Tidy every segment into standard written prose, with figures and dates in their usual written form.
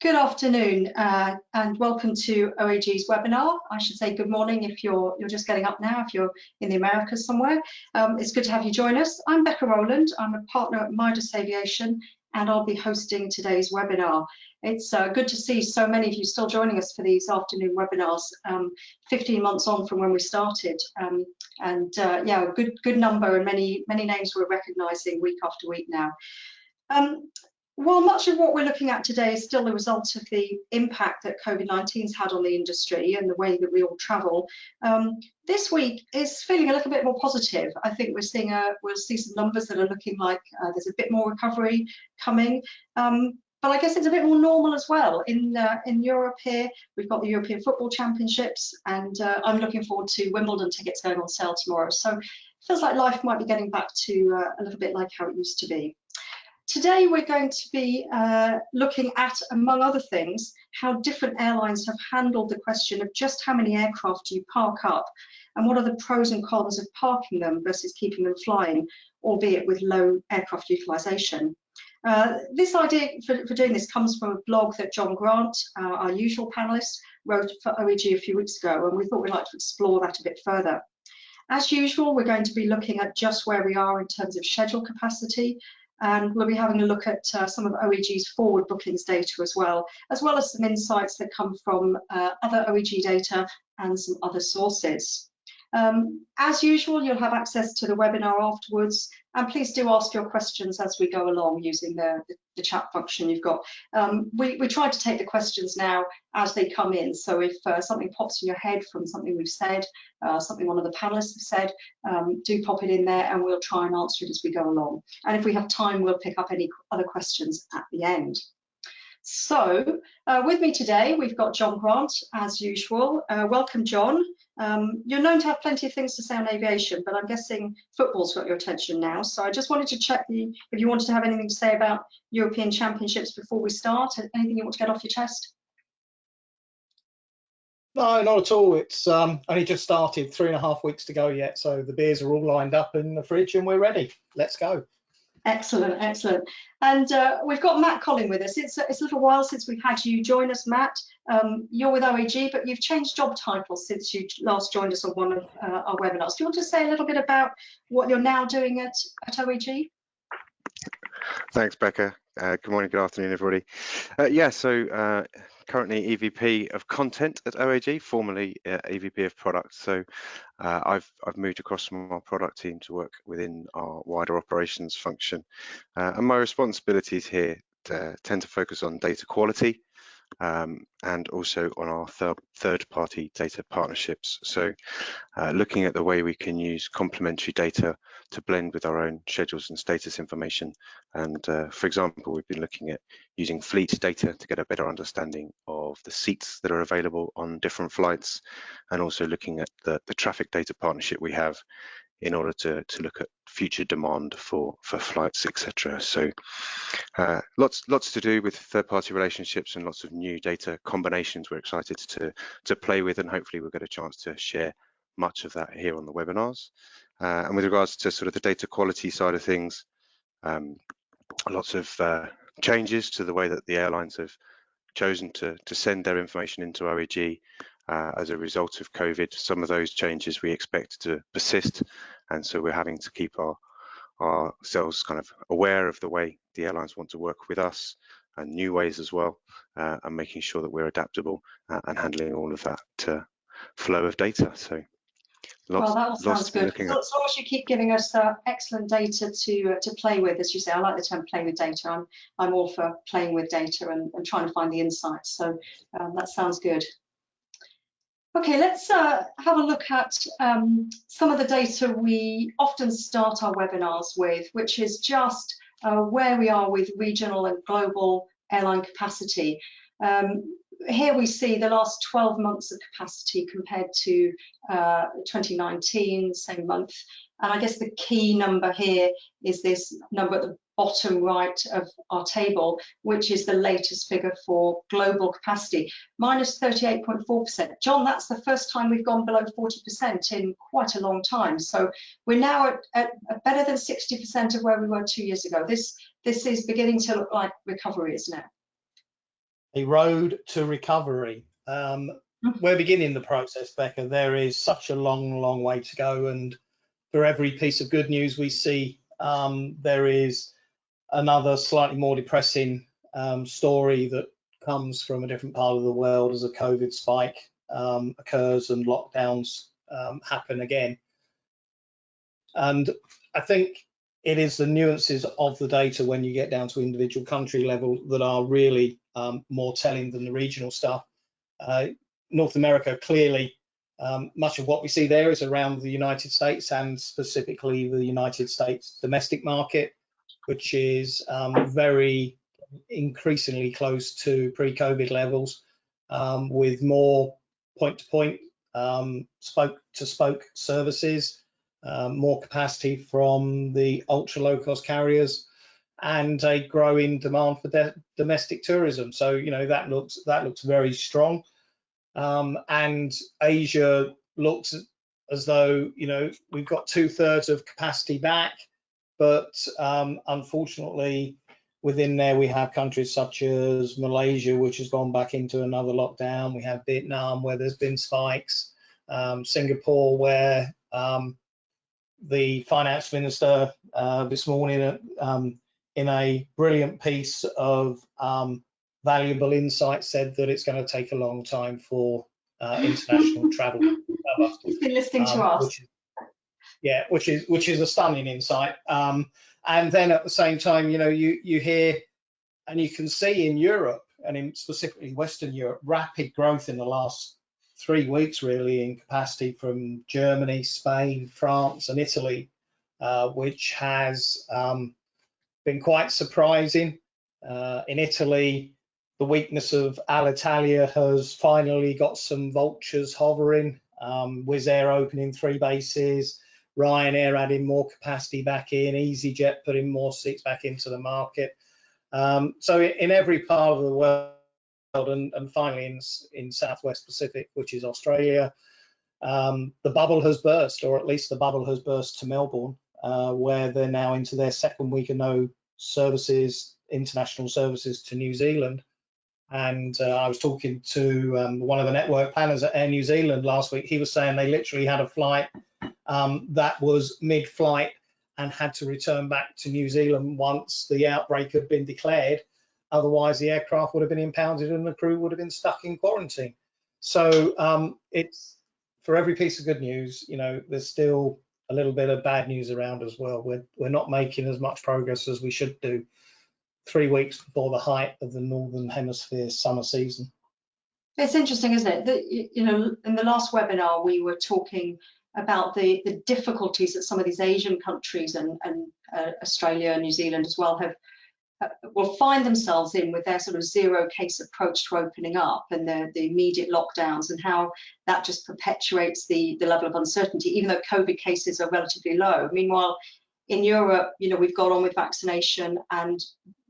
Good afternoon and welcome to OAG's webinar. I should say good morning if you're just getting up now, if you're in the Americas somewhere. It's good to have you join us. I'm Becca Rowland. I'm a partner at Midas Aviation and I'll be hosting today's webinar. It's good to see so many of you still joining us for these afternoon webinars, 15 months on from when we started. Yeah, a good number and many names we're recognizing week after week now. While much of what we're looking at today is still the result of the impact that COVID-19's had on the industry and the way that we all travel, this week is feeling a little bit more positive. I think we'll see some numbers that are looking like there's a bit more recovery coming. But I guess it's a bit more normal as well. In Europe here, we've got the European Football Championships, and I'm looking forward to Wimbledon tickets going on sale tomorrow. So it feels like life might be getting back to a little bit like how it used to be. Today, we're going to be looking at, among other things, how different airlines have handled the question of just how many aircraft do you park up and what are the pros and cons of parking them versus keeping them flying, albeit with low aircraft utilization. This idea for doing this comes from a blog that John Grant, our usual panelist, wrote for OAG a few weeks ago, and we thought we'd like to explore that a bit further. As usual, we're going to be looking at just where we are in terms of schedule capacity, and we'll be having a look at some of OAG's forward bookings data as well as some insights that come from other OAG data and some other sources. As usual, you'll have access to the webinar afterwards, and please do ask your questions as we go along using the chat function you've got. We try to take the questions now as they come in, so if something pops in your head from something we've said, something one of the panelists have said, do pop it in there and we'll try and answer it as we go along. And if we have time, we'll pick up any other questions at the end. So with me today, we've got John Grant, as usual. Welcome, John. You're known to have plenty of things to say on aviation, but I'm guessing football's got your attention now. So I just wanted to check if you wanted to have anything to say about European Championships before we start. Anything you want to get off your chest? No, not at all. It's only just started, 3.5 weeks to go yet. So the beers are all lined up in the fridge and we're ready. Let's go. Excellent, excellent. And we've got Matt Colling with us. It's a little while since we've had you join us, Matt. You're with OAG, but you've changed job titles since you last joined us on one of our webinars. Do you want to say a little bit about what you're now doing at OAG? Thanks, Becca. Good morning, good afternoon, everybody. So currently EVP of Content at OAG, formerly EVP of Product. So I've moved across from our product team to work within our wider operations function. And my responsibilities here tend to focus on data quality and also on our third-party data partnerships. So looking at the way we can use complementary data to blend with our own schedules and status information. And for example, we've been looking at using fleet data to get a better understanding of the seats that are available on different flights, and also looking at the traffic data partnership we have in order to look at future demand for flights, etc. So lots to do with third-party relationships and lots of new data combinations we're excited to play with, and hopefully we'll get a chance to share much of that here on the webinars. And with regards to sort of the data quality side of things, lots of changes to the way that the airlines have chosen to send their information into OAG as a result of COVID. Some of those changes we expect to persist, and so we're having to keep ourselves kind of aware of the way the airlines want to work with us and new ways as well, and making sure that we're adaptable and handling all of that flow of data. So well, that all sounds good. So as long as you keep giving us excellent data to play with, as you say, I like the term "play with data." I'm all for playing with data and trying to find the insights. So that sounds good. Okay, let's have a look at some of the data we often start our webinars with, which is just where we are with regional and global airline capacity. Here we see the last 12 months of capacity compared to 2019, same month. And I guess the key number here is this number at the bottom right of our table, which is the latest figure for global capacity, minus 38.4%. John, that's the first time we've gone below 40% in quite a long time. So we're now at better than 60% of where we were 2 years ago. This is beginning to look like recovery, isn't it? a road to recovery. We're beginning the process, Becca. There is such a long way to go, and for every piece of good news we see, there is another slightly more depressing story that comes from a different part of the world as a COVID spike occurs and lockdowns happen again. And I think it is the nuances of the data when you get down to individual country level that are really more telling than the regional stuff. North America, clearly, much of what we see there is around the United States, and specifically the United States domestic market, which is very increasingly close to pre-COVID levels, with more point-to-point, spoke-to-spoke services, more capacity from the ultra low-cost carriers, and a growing demand for domestic tourism. So, you know, that looks very strong. And Asia looks as though, you know, we've got 2/3 of capacity back, but unfortunately within there we have countries such as Malaysia, which has gone back into another lockdown. We have Vietnam, where there's been spikes, Singapore, where the finance minister this morning in a brilliant piece of valuable insight said that it's going to take a long time for international travel to recover. He's been listening to us. Which is a stunning insight. And then at the same time, you know, you hear and you can see in Europe, and in specifically Western Europe, rapid growth in the last 3 weeks really in capacity from Germany, Spain, France and Italy, which has been quite surprising. In Italy, the weakness of Alitalia has finally got some vultures hovering. Wizz Air opening 3 bases, Ryanair adding more capacity back in, EasyJet putting more seats back into the market. So in every part of the world, and finally in Southwest Pacific, which is Australia, the bubble has burst, or at least the bubble has burst to Melbourne, where they're now into their 2nd week of no services, international services to New Zealand. And I was talking to one of the network planners at Air New Zealand last week. He was saying they literally had a flight that was mid-flight and had to return back to New Zealand once the outbreak had been declared. Otherwise, the aircraft would have been impounded and the crew would have been stuck in quarantine. So it's, for every piece of good news, you know, there's still a little bit of bad news around as well. We're not making as much progress as we should do 3 weeks before the height of the Northern Hemisphere summer season. It's interesting, isn't it? That, you know, in the last webinar, we were talking about the difficulties that some of these Asian countries and Australia and New Zealand as well will find themselves in with their sort of 0 case approach to opening up and the immediate lockdowns, and how that just perpetuates the level of uncertainty, even though COVID cases are relatively low. Meanwhile, in Europe, you know, we've got on with vaccination, and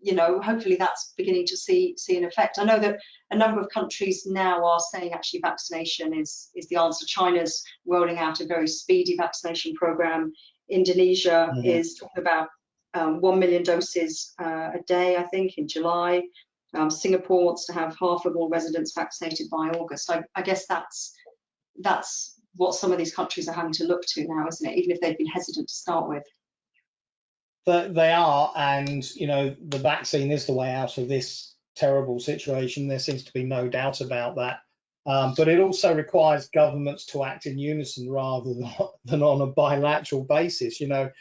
you know, hopefully that's beginning to see an effect. I know that a number of countries now are saying actually vaccination is the answer. China's rolling out a very speedy vaccination program. Indonesia is talking about 1 million doses a day, I think, in July. Singapore wants to have half of all residents vaccinated by August. I guess that's what some of these countries are having to look to now, isn't it? Even if they've been hesitant to start with. They are, and you know, the vaccine is the way out of this terrible situation. There seems to be no doubt about that. But it also requires governments to act in unison rather than on a bilateral basis. You know,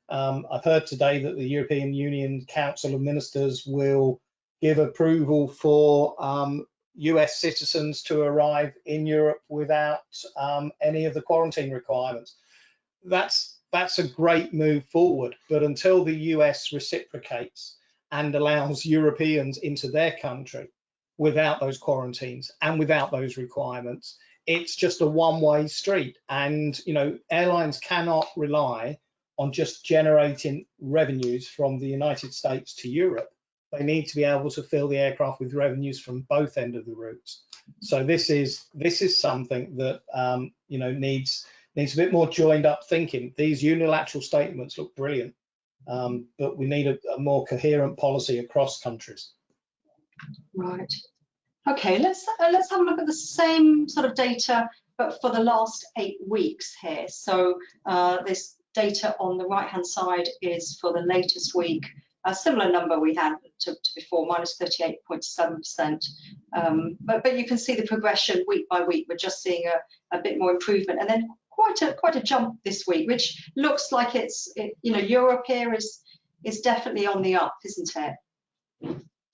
I've heard today that the European Union Council of Ministers will give approval for US citizens to arrive in Europe without any of the quarantine requirements. That's a great move forward, but until the US reciprocates and allows Europeans into their country without those quarantines and without those requirements, it's just a one-way street. And you know, airlines cannot rely on just generating revenues from the United States to Europe. They need to be able to fill the aircraft with revenues from both ends of the routes. So this is something that you know, needs a bit more joined up thinking. These unilateral statements look brilliant, but we need a more coherent policy across countries. Right. Okay, let's have a look at the same sort of data, but for the last 8 weeks here. So this data on the right-hand side is for the latest week. A similar number we had to before, minus 38.7%. But you can see the progression week by week. We're just seeing a bit more improvement, and then quite a jump this week, which looks like Europe here is definitely on the up, isn't it?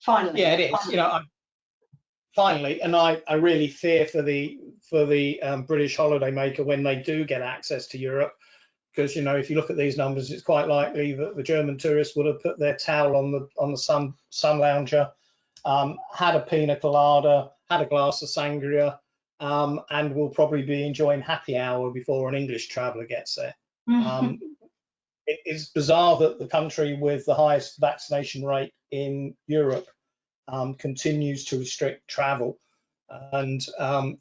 Finally. Yeah, it is. Finally, and I really fear for the British holidaymaker when they do get access to Europe, because if you look at these numbers, it's quite likely that the German tourists would have put their towel on the sun lounger, had a pina colada, had a glass of sangria, and will probably be enjoying happy hour before an English traveller gets there. It is bizarre that the country with the highest vaccination rate in Europe continues to restrict travel, and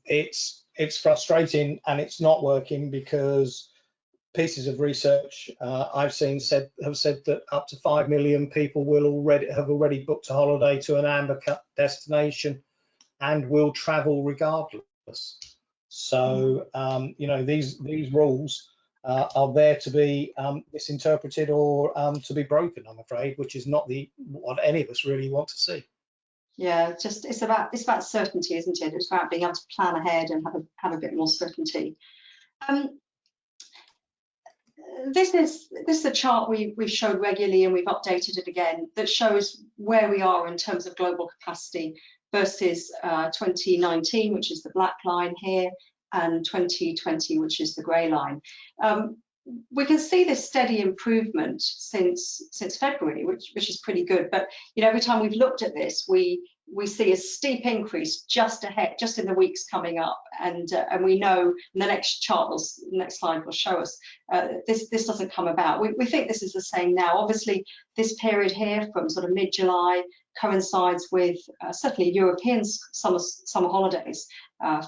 it's frustrating, and it's not working, because pieces of research I've seen have said that up to 5 million people have already booked a holiday to an amber destination and will travel regardless. So these rules are there to be misinterpreted or to be broken, I'm afraid, which is not what any of us really want to see. Yeah, it's about certainty, isn't it? It's about being able to plan ahead and have a bit more certainty. This is a chart we've showed regularly, and we've updated it again, that shows where we are in terms of global capacity versus 2019, which is the black line here, and 2020, which is the grey line. We can see this steady improvement since February, which is pretty good. But every time we've looked at this, we see a steep increase just in the weeks coming up, and we know the next slide will show us this doesn't come about. We think this is the same now. Obviously, this period here from sort of mid-July coincides with certainly European summer holidays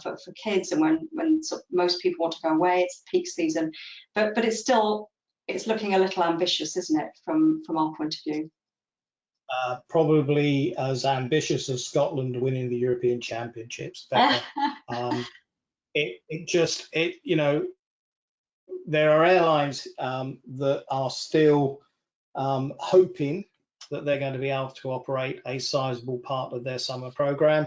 for kids, and when sort of most people want to go away. It's peak season, but it's looking a little ambitious, isn't it, from our point of view? Probably as ambitious as Scotland winning the European Championships, Becca. There are airlines that are still hoping that they're going to be able to operate a sizable part of their summer program.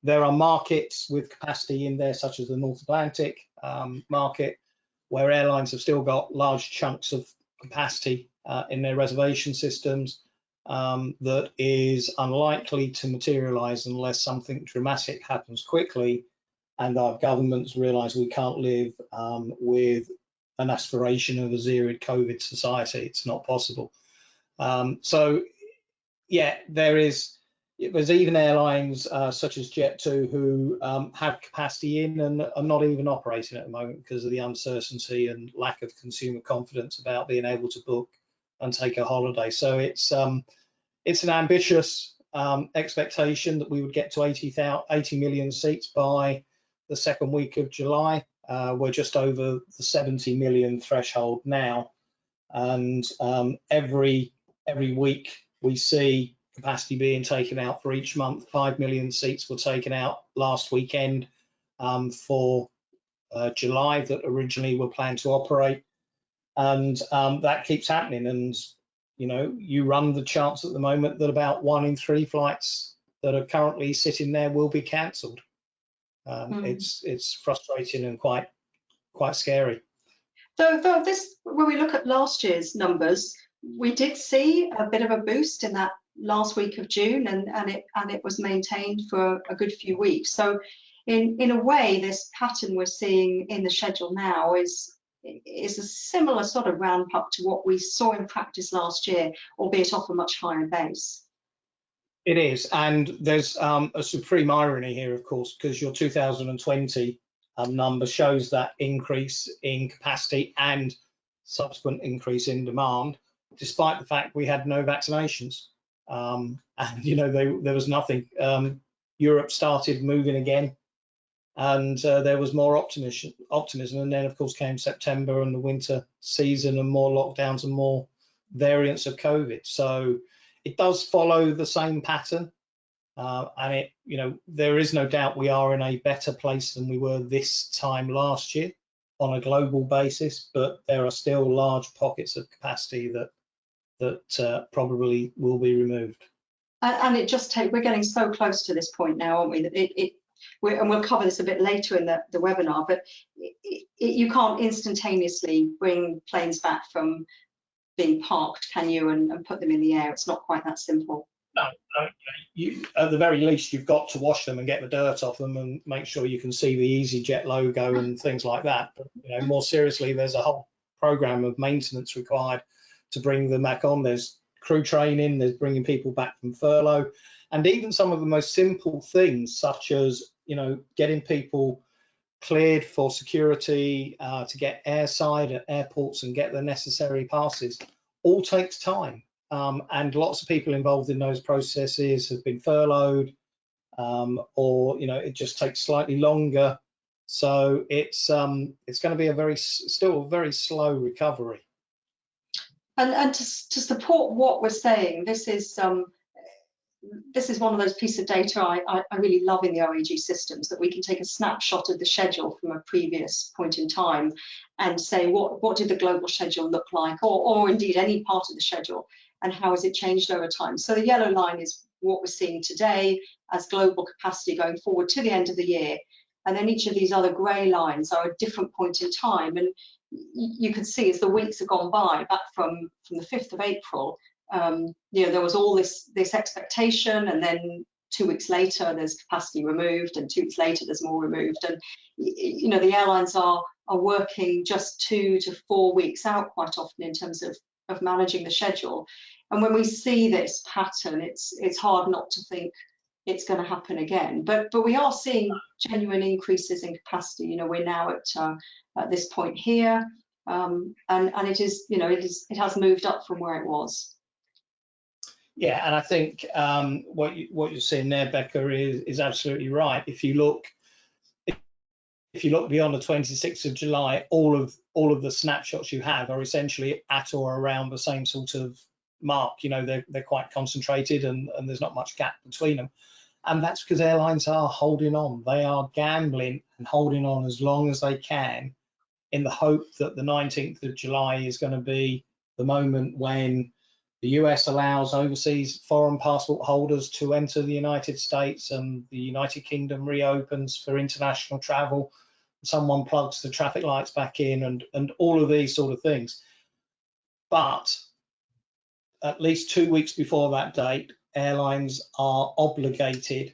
There are markets with capacity in there, such as the North Atlantic market, where airlines have still got large chunks of capacity in their reservation systems. That is unlikely to materialize unless something dramatic happens quickly and our governments realize we can't live with an aspiration of a zero COVID society. It's not possible. So yeah, there's even airlines such as Jet2 who have capacity in and are not even operating at the moment because of the uncertainty and lack of consumer confidence about being able to book and take a holiday. So it's an ambitious expectation that we would get to 80 million seats by the second week of July. We're just over the 70 million threshold now, and every week we see capacity being taken out for each month. 5 million seats were taken out last weekend for July that originally were planned to operate, and that keeps happening. And you run the chance at the moment that about 1 in 3 flights that are currently sitting there will be cancelled. It's frustrating and quite scary. So when we look at last year's numbers, we did see a bit of a boost in that last week of June, and it was maintained for a good few weeks. So in a way, this pattern we're seeing in the schedule now is a similar sort of ramp up to what we saw in practice last year, albeit off a much higher base. It is, and there's a supreme irony here, of course, because your 2020 number shows that increase in capacity and subsequent increase in demand, despite the fact we had no vaccinations. And there was nothing. Europe started moving again, and there was more optimism. And then, of course, came September and the winter season and more lockdowns and more variants of COVID. So it does follow the same pattern. and it, there is no doubt we are in a better place than we were this time last year on a global basis, but there are still large pockets of capacity that probably will be removed. And it just we're getting so close to this point now, aren't we? That and we'll cover this a bit later in the webinar, but you can't instantaneously bring planes back from being parked, can you, and put them in the air. It's not quite that simple. No, at the very least, you've got to wash them and get the dirt off them and make sure you can see the EasyJet logo and things like that. But more seriously, there's a whole program of maintenance required to bring them back on. There's crew training, there's bringing people back from furlough, and even some of the most simple things, such as getting people cleared for security, to get airside at airports and get the necessary passes, all takes time. And lots of people involved in those processes have been furloughed, or it just takes slightly longer. So it's going to be still a very slow recovery. And to support what we're saying, this is one of those pieces of data I really love in the OAG systems, that we can take a snapshot of the schedule from a previous point in time and say what did the global schedule look like, or indeed any part of the schedule, and how has it changed over time. So the yellow line is what we're seeing today as global capacity going forward to the end of the year, and then each of these other grey lines are a different point in time. And you can see as the weeks have gone by, back from the 5th of April, there was all this expectation, and then 2 weeks later there's capacity removed, and 2 weeks later there's more removed, and the airlines are working just 2 to 4 weeks out quite often in terms of managing the schedule. And when we see this pattern, it's hard not to think it's going to happen again. But we are seeing genuine increases in capacity. We're now at this point here, and it has moved up from where it was. Yeah, and I think what you're seeing there, Becca, is absolutely right. If you look beyond the 26th of July, all of the snapshots you have are essentially at or around the same sort of mark. They're quite concentrated, and there's not much gap between them. And that's because airlines are holding on. They are gambling and holding on as long as they can, in the hope that the 19th of July is going to be the moment when the US allows overseas foreign passport holders to enter the United States, and the United Kingdom reopens for international travel. Someone plugs the traffic lights back in, and all of these sort of things. But at least 2 weeks before that date, airlines are obligated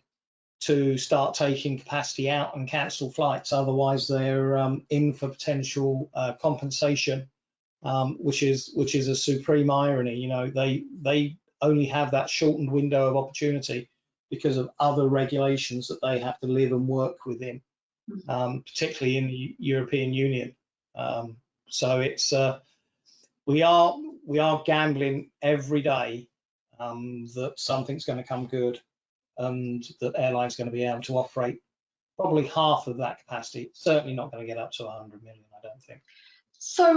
to start taking capacity out and cancel flights. Otherwise, they're in for potential compensation, which is a supreme irony. They only have that shortened window of opportunity because of other regulations that they have to live and work within, particularly in the European Union. So it's we are gambling every day that something's going to come good, and that airlines going to be able to operate probably half of that capacity. Certainly not going to get up to 100 million, I don't think. So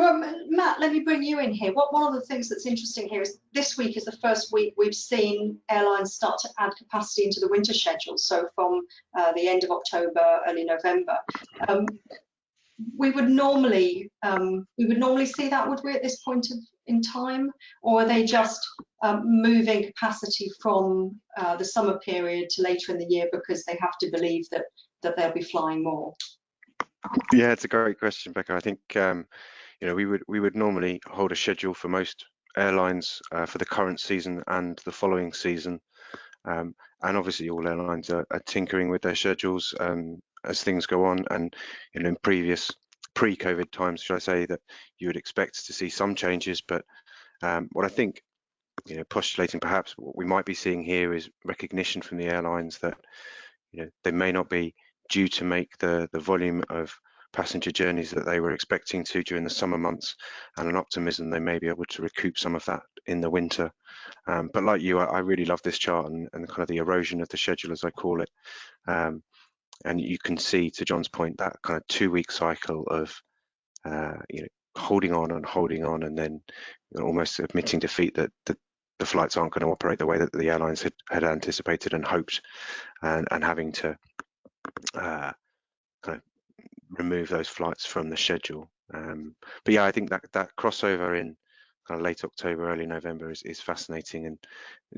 Matt, let me bring you in here. One of the things that's interesting here is this week is the first week we've seen airlines start to add capacity into the winter schedule. So from the end of October, early November. We would normally see that, would we, at this point in time, or are they just moving capacity from the summer period to later in the year because they have to believe that they'll be flying more? Yeah, it's a great question, Becca. I think we would normally hold a schedule for most airlines for the current season and the following season, and obviously all airlines are tinkering with their schedules as things go on. And in previous pre-COVID times, should I say, that you would expect to see some changes, but what I think, postulating perhaps what we might be seeing here is recognition from the airlines that they may not be due to make the volume of passenger journeys that they were expecting to during the summer months, and an optimism they may be able to recoup some of that in the winter. But like you, I really love this chart and kind of the erosion of the schedule, as I call it. And you can see, to John's point, that kind of 2 week cycle of holding on, and then almost admitting defeat that the flights aren't going to operate the way that the airlines had anticipated and hoped, and having to kind of remove those flights from the schedule. But yeah, I think that crossover in kind of late October, early November is fascinating, and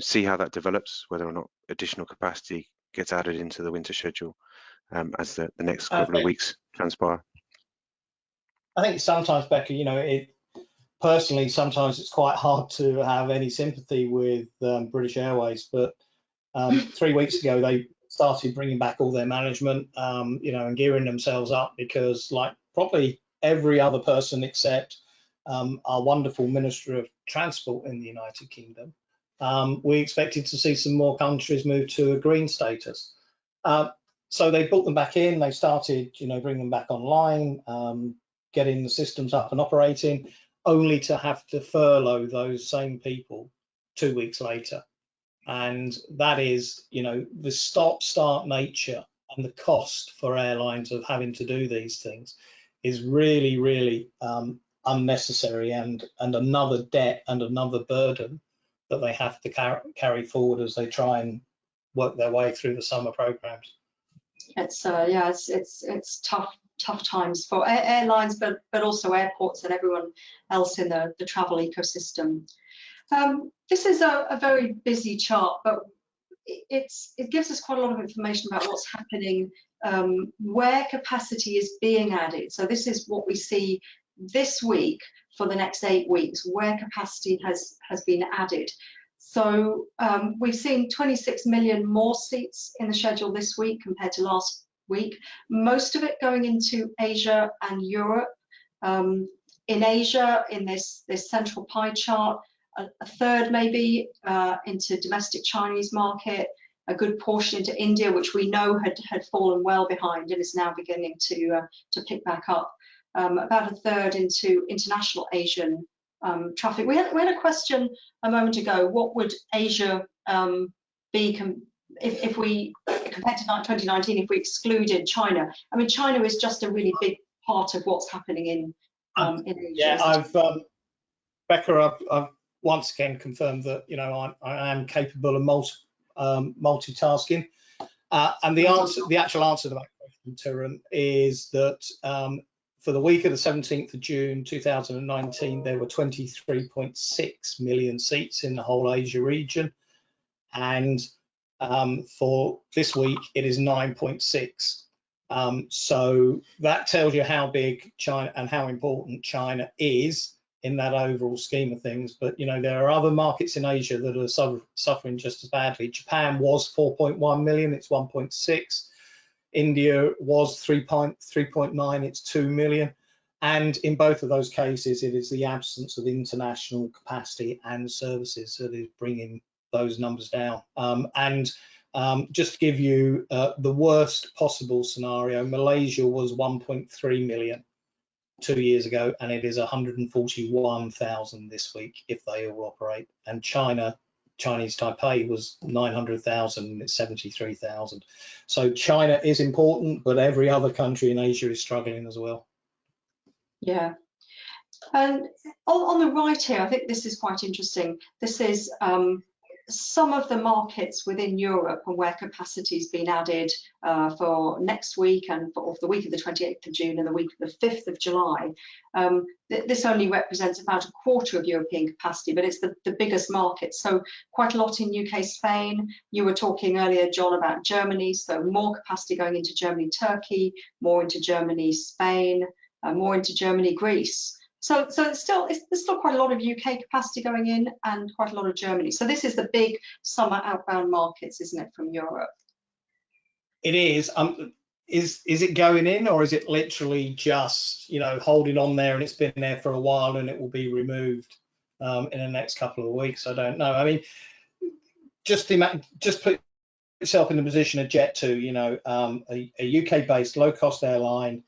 see how that develops, whether or not additional capacity gets added into the winter schedule as the next couple of weeks transpire. I think sometimes, Becca, you know, personally, sometimes it's quite hard to have any sympathy with British Airways, but 3 weeks ago they started bringing back all their management, you know, and gearing themselves up, because like probably every other person except our wonderful Minister of Transport in the United Kingdom, we expected to see some more countries move to a green status. So they brought them back in, they started, you know, bringing them back online, getting the systems up and operating, only to have to furlough those same people 2 weeks later. And that is, you know, the stop-start nature and the cost for airlines of having to do these things is really, really unnecessary, and another debt and another burden that they have to carry forward as they try and work their way through the summer programs. It's yeah, it's tough times for airlines, but also airports and everyone else in the travel ecosystem. This is a very busy chart, but it gives us quite a lot of information about what's happening, where capacity is being added. So this is what we see this week for the next 8 weeks, where capacity has been added. So we've seen 26 million more seats in the schedule this week compared to last week, most of it going into Asia and Europe. In Asia, in this central pie chart, a third maybe into domestic Chinese market, a good portion into India, which we know had fallen well behind and is now beginning to pick back up. About a third into international Asian traffic. We had a question a moment ago. What would Asia be if we compared to 2019 if we excluded China? I mean, China is just a really big part of what's happening in Asia. Yeah, Becca, I've once again confirmed that, you know, I am capable of multitasking, and the actual answer to that question, Taryn, is that for the week of the 17th of June 2019, there were 23.6 million seats in the whole Asia region, and for this week it is 9.6. So that tells you how big China and how important China is in that overall scheme of things. But you know, there are other markets in Asia that are suffering just as badly. Japan was 4.1 million, it's 1.6. India was 3.9, it's 2 million. And in both of those cases, it is the absence of international capacity and services that is bringing those numbers down. Just to give you the worst possible scenario, Malaysia was 1.3 million 2 years ago, and it is 141,000 this week if they all operate. And Chinese Taipei was 900,000 and it's 73,000. So China is important, but every other country in Asia is struggling as well. Yeah. And on the right here, I think this is quite interesting. This is some of the markets within Europe and where capacity has been added for next week and for the week of the 28th of June and the week of the 5th of July. This only represents about a quarter of European capacity, but it's the biggest market. So quite a lot in UK, Spain. You were talking earlier, John, about Germany. So more capacity going into Germany, Turkey, more into Germany, Spain, more into Germany, Greece. So there's still quite a lot of UK capacity going in and quite a lot of Germany. So this is the big summer outbound markets, isn't it, from Europe? It is. Is it going in, or is it literally just, you know, holding on there and it's been there for a while and it will be removed in the next couple of weeks? I don't know. I mean, just put yourself in the position of Jet2, you know, a UK-based low-cost airline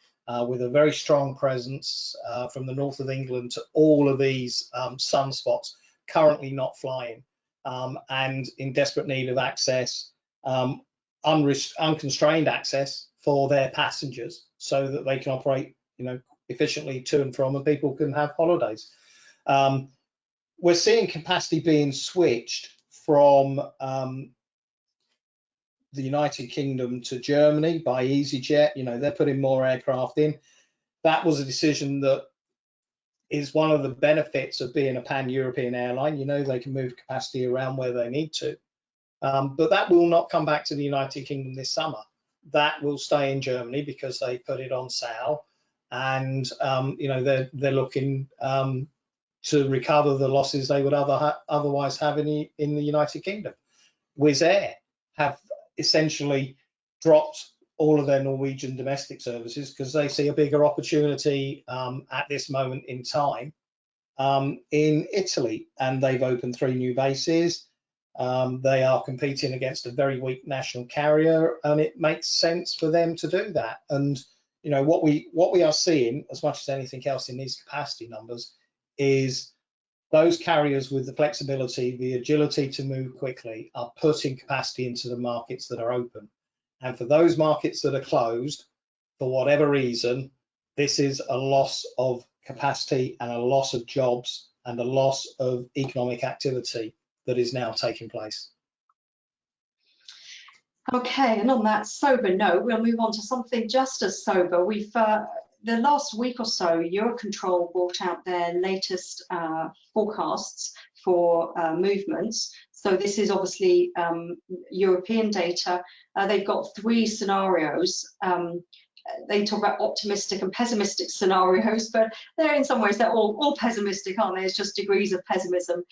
with a very strong presence from the north of England to all of these sunspots, currently not flying, and in desperate need of access, unconstrained access for their passengers, so that they can operate, you know, efficiently to and from, and people can have holidays. we're seeing capacity being switched from the United Kingdom to Germany by EasyJet. You know, they're putting more aircraft in. That was a decision that is one of the benefits of being a pan-European airline. You know, they can move capacity around where they need to. But that will not come back to the United Kingdom this summer. That will stay in Germany because they put it on sale, and you know, they're looking to recover the losses they would otherwise have in the United Kingdom. Wizz Air have essentially dropped all of their Norwegian domestic services because they see a bigger opportunity at this moment in time in Italy, and they've opened 3 new bases. They are competing against a very weak national carrier, and it makes sense for them to do that. And you know, what we are seeing, as much as anything else in these capacity numbers, is those carriers with the flexibility, the agility to move quickly, are putting capacity into the markets that are open. And for those markets that are closed, for whatever reason, this is a loss of capacity and a loss of jobs and a loss of economic activity that is now taking place. Okay, and on that sober note, we'll move on to something just as sober. We've the last week or so, Eurocontrol brought out their latest forecasts for movements. So this is obviously European data. They've got 3 scenarios. They talk about optimistic and pessimistic scenarios, but they're in some ways they're all pessimistic, aren't they? It's just degrees of pessimism.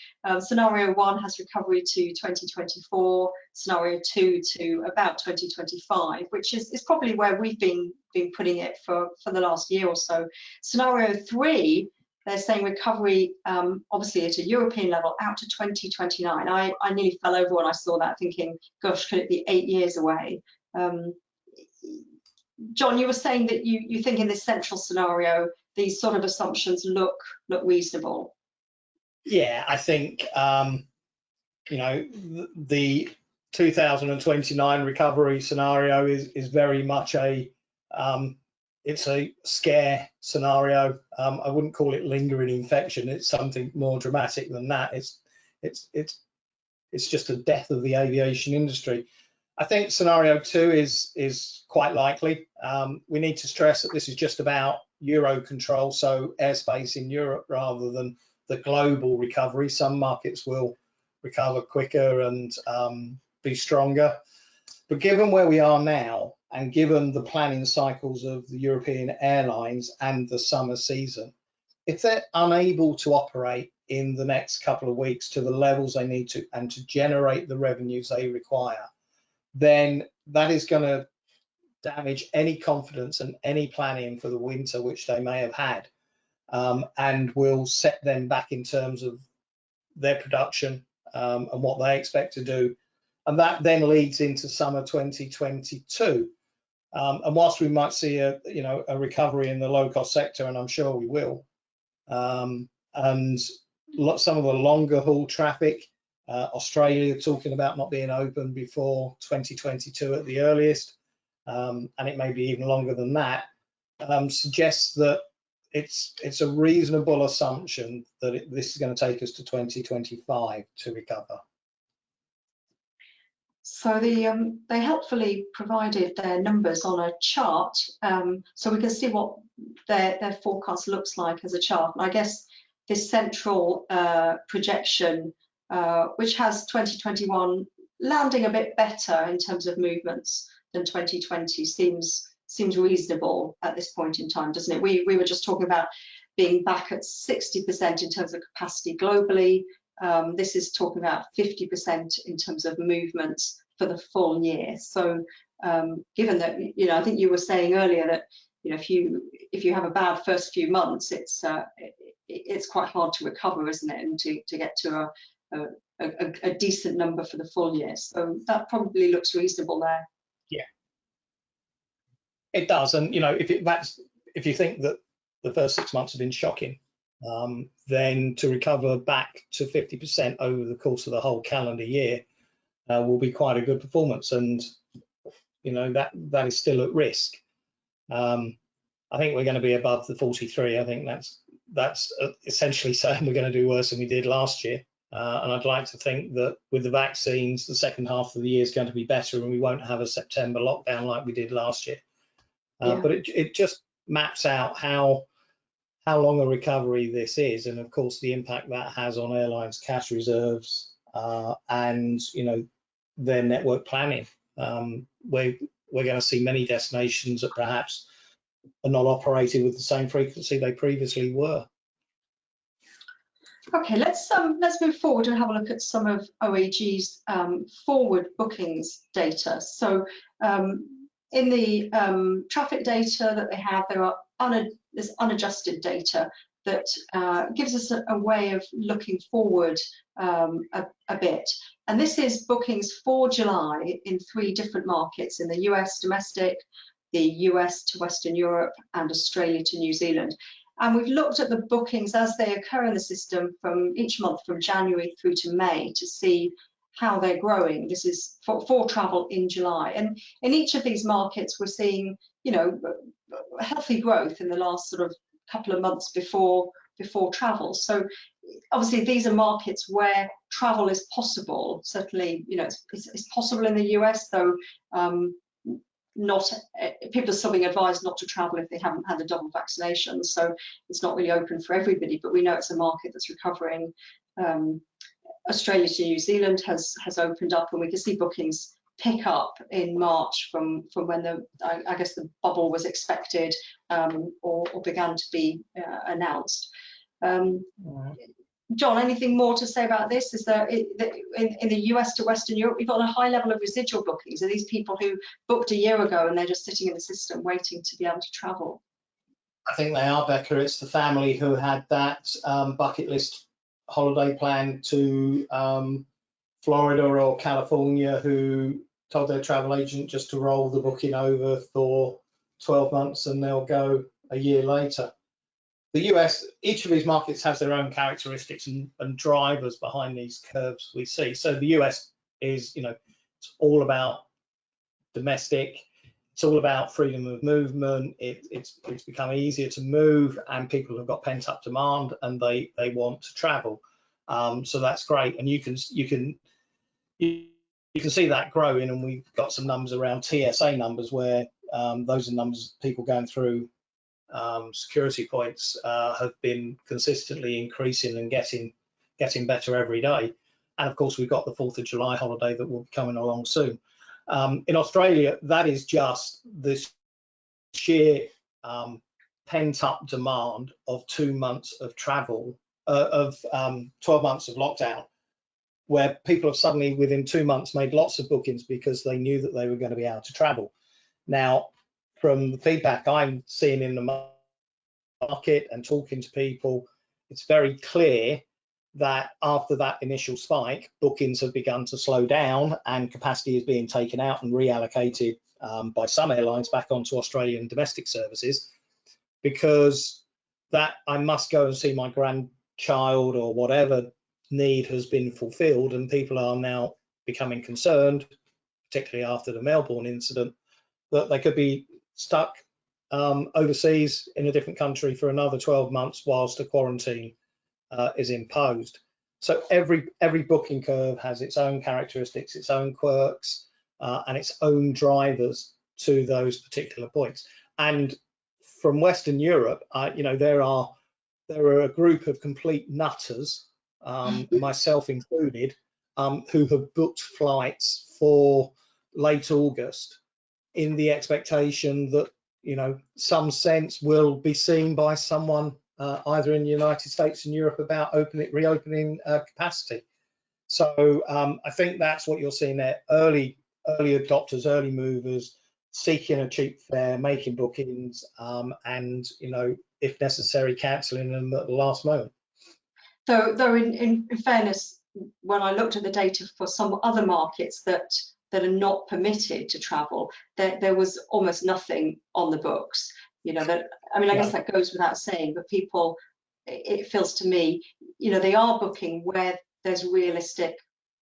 Scenario 1 has recovery to 2024. Scenario 2 to about 2025, which is probably where we've been putting it for the last year or so. Scenario 3, they're saying recovery, obviously at a European level, out to 2029. I nearly fell over when I saw that, thinking, gosh, could it be 8 years away? John, you were saying that you think in this central scenario, these sort of assumptions look reasonable. Yeah, I think you know, the 2029 recovery scenario is very much it's a scare scenario. I wouldn't call it lingering infection. It's something more dramatic than that. It's just a death of the aviation industry. I think scenario 2 is quite likely. We need to stress that this is just about Eurocontrol, so airspace in Europe rather than the global recovery. Some markets will recover quicker and be stronger. But given where we are now, and given the planning cycles of the European airlines and the summer season, if they're unable to operate in the next couple of weeks to the levels they need to and to generate the revenues they require, then that is going to damage any confidence and any planning for the winter which they may have had, and will set them back in terms of their production and what they expect to do. And that then leads into summer 2022. And whilst we might see a recovery in the low-cost sector, and I'm sure we will, and some of the longer haul traffic, Australia talking about not being open before 2022 at the earliest, and it may be even longer than that, suggests that it's a reasonable assumption that this is going to take us to 2025 to recover. So they helpfully provided their numbers on a chart, so we can see what their forecast looks like as a chart. And I guess this central projection, which has 2021 landing a bit better in terms of movements than 2020, seems reasonable at this point in time, doesn't it? We were just talking about being back at 60% in terms of capacity globally. This is talking about 50% in terms of movements for the full year. So given that, I think you were saying earlier that, if you have a bad first few months, it's quite hard to recover, isn't it? And to get to a decent number for the full year. So that probably looks reasonable there. Yeah, it does. And if you think that the first 6 months have been shocking, then to recover back to 50% over the course of the whole calendar year will be quite a good performance. And that is still at risk. I think we're going to be above the 43. I think that's essentially saying we're going to do worse than we did last year. And I'd like to think that with the vaccines, the second half of the year is going to be better and we won't have a September lockdown like we did last year. But it just maps out how long a recovery this is, and of course the impact that has on airlines' cash reserves and their network planning. We're going to see many destinations that perhaps are not operating with the same frequency they previously were. Okay, let's move forward and have a look at some of OAG's forward bookings data. So in the traffic data that they have, there's unadjusted data that gives us a way of looking forward a bit. And this is bookings for July in 3 different markets: in the US domestic, the US to Western Europe, and Australia to New Zealand. And we've looked at the bookings as they occur in the system from each month from January through to May to see how they're growing. This is for travel in July. And in each of these markets, we're seeing, healthy growth in the last sort of couple of months before travel. So obviously these are markets where travel is possible. Certainly, it's possible in the US, though people are still being advised not to travel if they haven't had a double vaccination, so it's not really open for everybody, but we know it's a market that's recovering. Australia to New Zealand has opened up, and we can see bookings pick up in March from when I guess the bubble was expected or began to be announced. John, anything more to say about this? Is there in the US to Western Europe, we've got a high level of residual bookings? Are these people who booked a year ago and they're just sitting in the system waiting to be able to travel? I think they are, Becca. It's the family who had that bucket list holiday plan to Florida or California, who told their travel agent just to roll the booking over for 12 months and they'll go a year later. The US, each of these markets has their own characteristics and drivers behind these curves we see. So the US is, it's all about domestic. It's all about freedom of movement. It's become easier to move, and people have got pent up demand and they want to travel. So that's great, and you can see that growing. And we've got some numbers around TSA numbers where those are numbers of people going through security points have been consistently increasing and getting better every day. And of course, we've got the 4th of July holiday that will be coming along soon. In Australia, that is just this sheer pent-up demand of 2 months of travel, of 12 months of lockdown, where people have suddenly within 2 months made lots of bookings because they knew that they were going to be able to travel. Now, from the feedback I'm seeing in the market and talking to people, it's very clear that after that initial spike, bookings have begun to slow down and capacity is being taken out and reallocated by some airlines back onto Australian domestic services, because that I must go and see my grandchild or whatever need has been fulfilled, and people are now becoming concerned, particularly after the Melbourne incident, that they could be stuck overseas in a different country for another 12 months whilst a quarantine is imposed. So every booking curve has its own characteristics, its own quirks, and its own drivers to those particular points. And from Western Europe, there are a group of complete nutters, myself included, who have booked flights for late August in the expectation that some sense will be seen by someone either in the United States and Europe about reopening capacity. So I think that's what you're seeing there: early adopters, early movers, seeking a cheap fare, making bookings, and if necessary, cancelling them at the last moment. Though in fairness, when I looked at the data for some other markets that are not permitted to travel, there was almost nothing on the books. I guess that goes without saying, but people, it feels to me, they are booking where there's realistic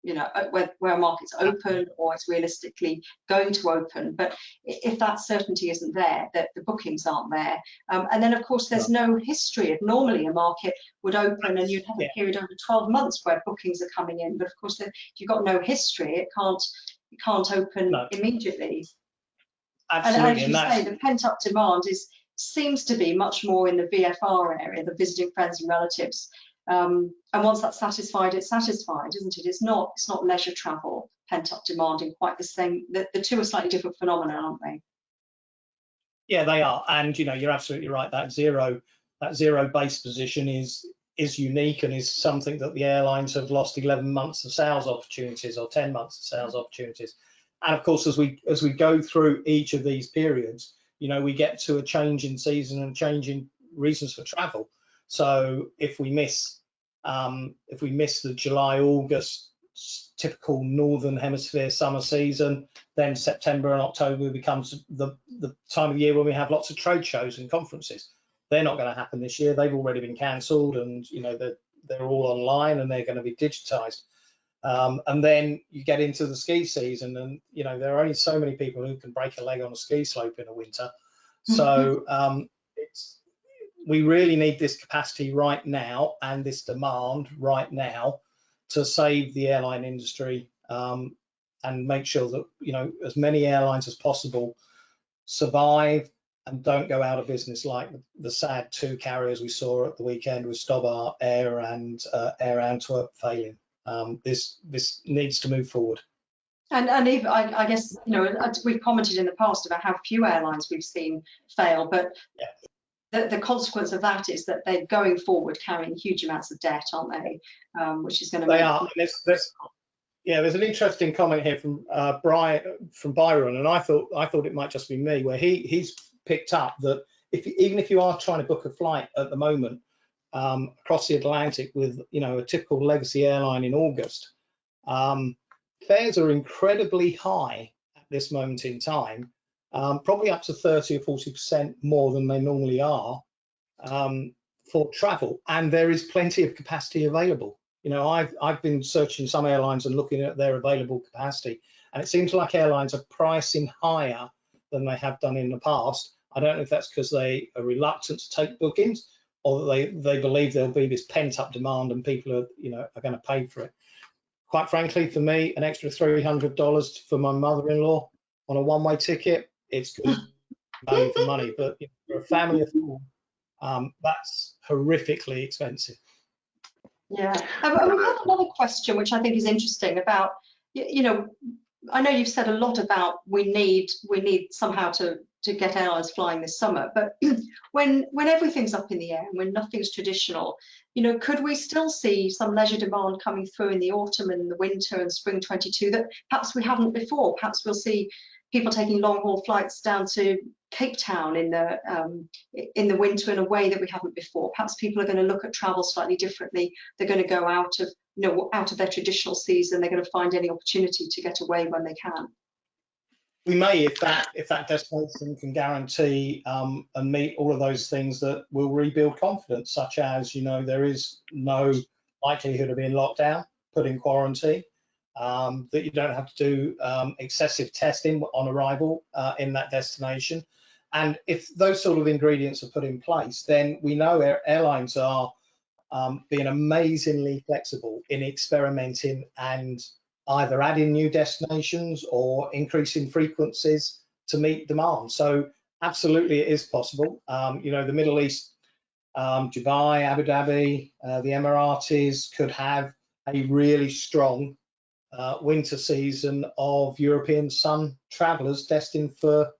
you know, where a market's open or it's realistically going to open. But if that certainty isn't there, that the bookings aren't there, and then of course there's no history of normally a market would open and you'd have a period over 12 months where bookings are coming in. But of course, if you've got no history, it can't open immediately. Absolutely. And as you say, the pent-up demand seems to be much more in the VFR area, the visiting friends and relatives. And once that's satisfied, it's satisfied, isn't it? It's not leisure travel, pent-up demand in quite the same. The two are slightly different phenomena, aren't they? Yeah, they are. And you know, you're absolutely right. That zero base position is unique and is something that the airlines have lost 11 months of sales opportunities or 10 months of sales opportunities. And of course, as we go through each of these periods, you know, we get to a change in season and change in reasons for travel. So if we miss the July, August typical northern hemisphere summer season, then September and October becomes the time of year when we have lots of trade shows and conferences. They're not going to happen this year. They've already been cancelled, and you know they're all online and they're going to be digitized. And then you get into the ski season, and you know there are only so many people who can break a leg on a ski slope in the winter. So we really need this capacity right now and this demand right now to save the airline industry and make sure that, you know, as many airlines as possible survive and don't go out of business like the sad two carriers we saw at the weekend with Stobart Air and Air Antwerp failing. This needs to move forward. And even, I guess, you know, we've commented in the past about how few airlines we've seen fail, but the consequence of that is that they're going forward carrying huge amounts of debt, aren't they? Which is going to They are. There's an interesting comment here from Byron, and I thought it might just be me, where he's picked up that even if you are trying to book a flight at the moment across the Atlantic with, you know, a typical legacy airline in August, fares are incredibly high at this moment in time, probably up to 30 or 40% more than they normally are for travel, and there is plenty of capacity available. You know, I've been searching some airlines and looking at their available capacity, and it seems like airlines are pricing higher than they have done in the past. I don't know if that's because they are reluctant to take bookings, or that they believe there'll be this pent-up demand and people are going to pay for it. Quite frankly, for me, an extra $300 for my mother-in-law on a one-way ticket, it's good value for money. But you know, for a family of four, that's horrifically expensive. Yeah, and we've got another question which I think is interesting about, you know, I know you've said a lot about we need somehow to get airlines flying this summer, but when everything's up in the air and when nothing's traditional, you know, could we still see some leisure demand coming through in the autumn and the winter and spring 22 that perhaps we haven't before? Perhaps we'll see people taking long haul flights down to Cape Town in the winter in a way that we haven't before. Perhaps people are going to look at travel slightly differently. They're going to go out of their traditional season. They're going to find any opportunity to get away when they can. We may, if that destination can guarantee and meet all of those things that will rebuild confidence, such as, you know, there is no likelihood of being locked down, put in quarantine, that you don't have to do excessive testing on arrival in that destination. And if those sort of ingredients are put in place, then we know airlines are being amazingly flexible in experimenting and either adding new destinations or increasing frequencies to meet demand. So absolutely it is possible. You know, the Middle East, Dubai, Abu Dhabi, the Emiratis could have a really strong winter season of European sun travelers destined for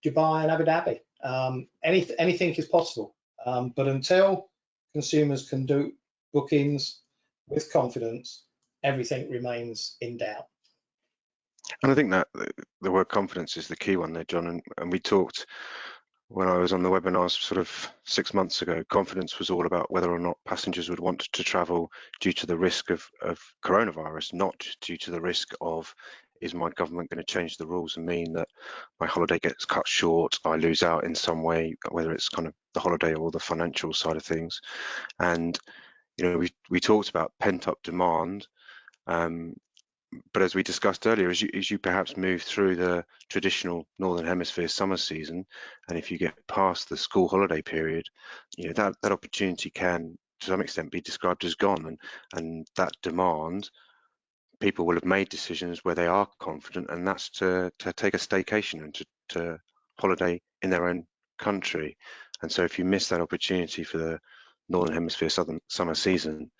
Dubai and Abu Dhabi. Anything is possible, but until consumers can do bookings with confidence, everything remains in doubt. And I think that the word confidence is the key one there, John. And we talked when I was on the webinars sort of 6 months ago. Confidence was all about whether or not passengers would want to travel due to the risk of coronavirus, not due to the risk of, is my government going to change the rules and mean that my holiday gets cut short, I lose out in some way, whether it's kind of the holiday or the financial side of things. And you know, we talked about pent-up demand. but as we discussed earlier, as you perhaps move through the traditional Northern Hemisphere summer season, and if you get past the school holiday period, that opportunity can, to some extent, be described as gone, and that demand, people will have made decisions where they are confident, and that's to take a staycation and to holiday in their own country. And so if you miss that opportunity for the Northern Hemisphere summer season,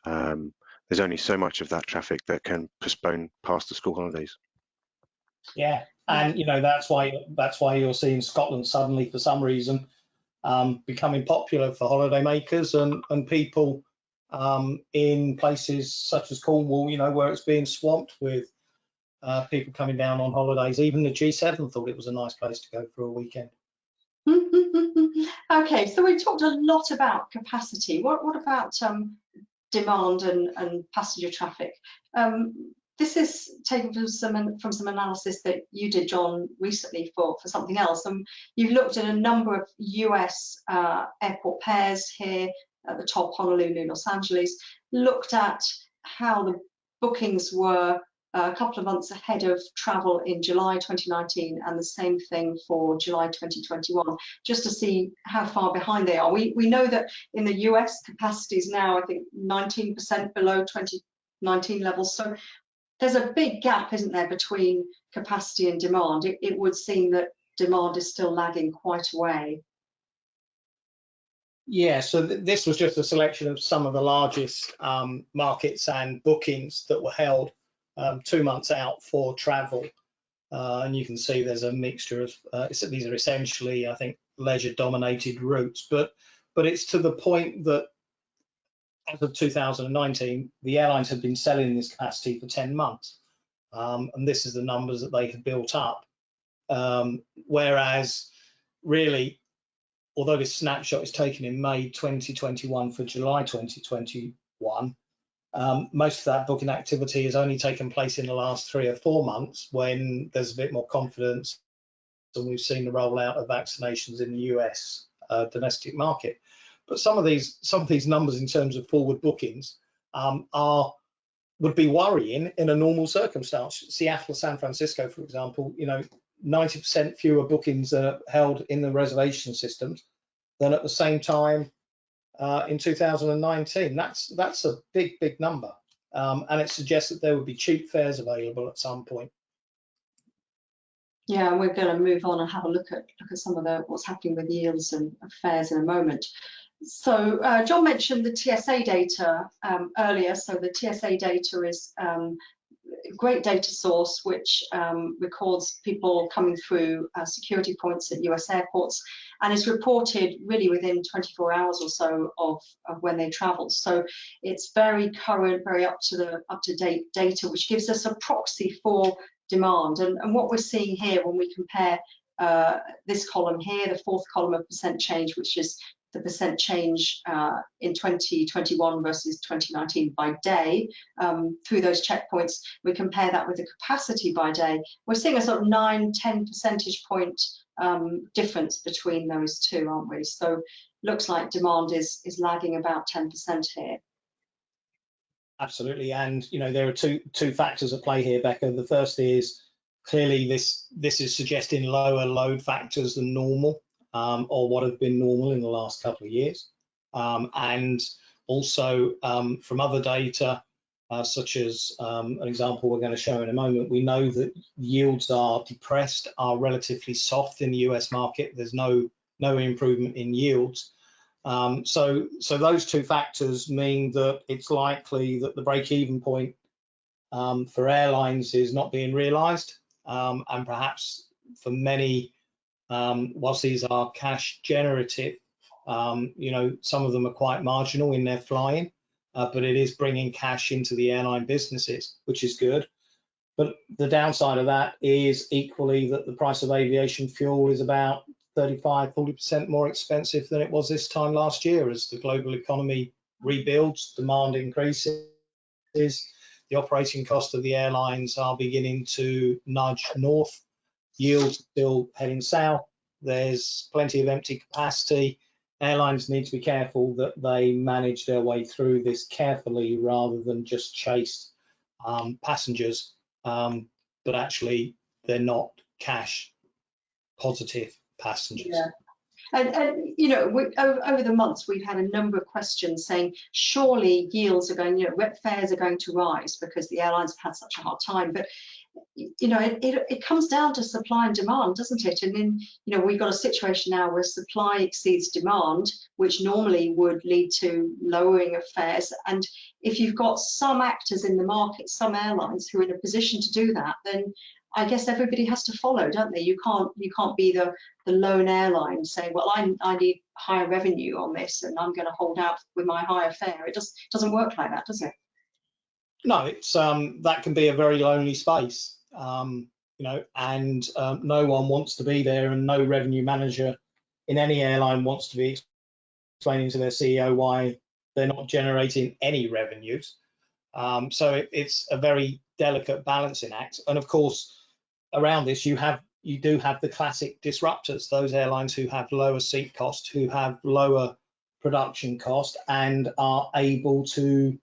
there's only so much of that traffic that can postpone past the school holidays. Yeah, and that's why you're seeing Scotland suddenly, for some reason, becoming popular for holidaymakers and people in places such as Cornwall, where it's being swamped with people coming down on holidays. Even the G7 thought it was a nice place to go for a weekend. Okay, so we talked a lot about capacity. What about demand and passenger traffic? This is taken from some analysis that you did, John, recently for something else. And you've looked at a number of US airport pairs here at the top, Honolulu, Los Angeles, looked at how the bookings were a couple of months ahead of travel in July 2019 and the same thing for July 2021, just to see how far behind they are. We know that in the US, capacity is now, I think, 19% below 2019 levels. So there's a big gap, isn't there, between capacity and demand? It would seem that demand is still lagging quite a way. Yeah, so this was just a selection of some of the largest markets and bookings that were held 2 months out for travel. And you can see there's a mixture of, these are essentially, I think, leisure-dominated routes. But it's to the point that as of 2019, the airlines had been selling this capacity for 10 months. And this is the numbers that they had built up. Whereas, really, although this snapshot is taken in May 2021 for July 2021, most of that booking activity has only taken place in the last 3 or 4 months when there's a bit more confidence, and we've seen the rollout of vaccinations in the US domestic market. But some of these numbers in terms of forward bookings would be worrying in a normal circumstance. Seattle, San Francisco, for example, 90% fewer bookings are held in the reservation systems than at the same time in 2019. That's a big number, and it suggests that there would be cheap fares available at some point. Yeah, and we're going to move on and have a look at some of what's happening with yields and fares in a moment. So John mentioned the TSA data earlier. So the TSA data is a great data source which records people coming through security points at US airports, and is reported really within 24 hours or so of when they travel. So it's very current, very up to date data, which gives us a proxy for demand. And what we're seeing here when we compare this column here, the fourth column of percent change, which is the percent change in 2021 versus 2019 by day through those checkpoints, we compare that with the capacity by day. We're seeing a sort of 9-10 percentage point difference between those two, aren't we? So looks like demand is lagging about 10% here. Absolutely, and there are two factors at play here, Becca. The first is clearly this is suggesting lower load factors than normal, or what have been normal in the last couple of years, and also from other data, such as an example we're going to show in a moment, we know that yields are depressed, are relatively soft in the US market. There's no improvement in yields. So those two factors mean that it's likely that the break-even point for airlines is not being realised, and perhaps for many, whilst these are cash generative, some of them are quite marginal in their flying, but it is bringing cash into the airline businesses, which is good. But the downside of that is equally that the price of aviation fuel is about 35–40% more expensive than it was this time last year as the global economy rebuilds, demand increases, the operating cost of the airlines are beginning to nudge north, yields still heading south, there's plenty of empty capacity. Airlines need to be careful that they manage their way through this carefully rather than just chase passengers, but actually they're not cash positive passengers. Yeah. And you know, over the months, we've had a number of questions saying, surely yields are going, you know, fares are going to rise because the airlines have had such a hard time. But you know, it comes down to supply and demand, doesn't it? And then, you know, we've got a situation now where supply exceeds demand, which normally would lead to lowering of fares. And if you've got some actors in the market, some airlines who are in a position to do that, then I guess everybody has to follow, don't they? You can't be the lone airline saying, well, I need higher revenue on this and I'm going to hold out with my higher fare. It just doesn't work like that, does it? No, it's that can be a very lonely space, you know, and no one wants to be there, and no revenue manager in any airline wants to be explaining to their CEO why they're not generating any revenues. So it's a very delicate balancing act. And of course, around this, you do have the classic disruptors, those airlines who have lower seat cost, who have lower production cost, and are able to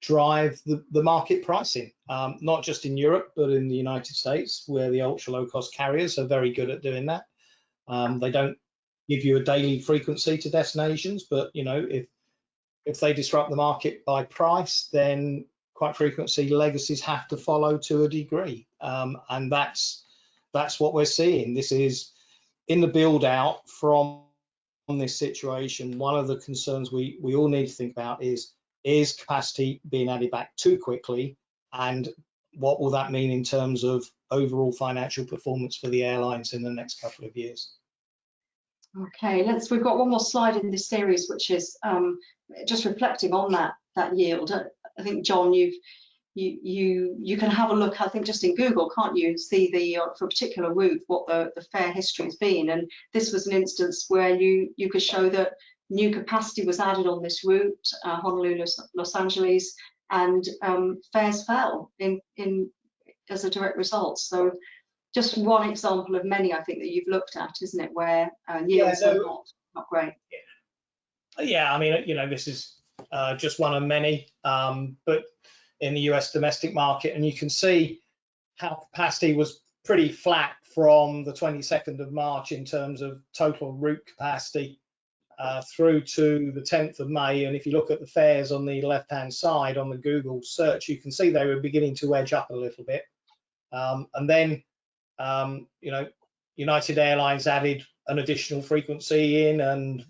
drive the market pricing, not just in Europe, but in the United States, where the ultra low cost carriers are very good at doing that. They don't give you a daily frequency to destinations, but you know, if they disrupt the market by price, then quite frequently legacies have to follow to a degree, and that's what we're seeing. This is in the build out from this situation. One of the concerns we all need to think about is capacity being added back too quickly, and what will that mean in terms of overall financial performance for the airlines in the next couple of years? Okay, we've got one more slide in this series, which is just reflecting on that yield. I think, John, you can have a look, I think, just in Google, can't you, see for a particular route what the fare history has been. And this was an instance where you could show that new capacity was added on this route, Honolulu, Los Angeles, and fares fell in as a direct result. So just one example of many, I think, that you've looked at, isn't it, where yields are not great. Yeah, I mean, you know, this is just one of many, but in the US domestic market, and you can see how capacity was pretty flat from the 22nd of March in terms of total route capacity through to the 10th of May. And if you look at the fares on the left-hand side on the Google search, you can see they were beginning to edge up a little bit. And then, you know, United Airlines added an additional frequency in, and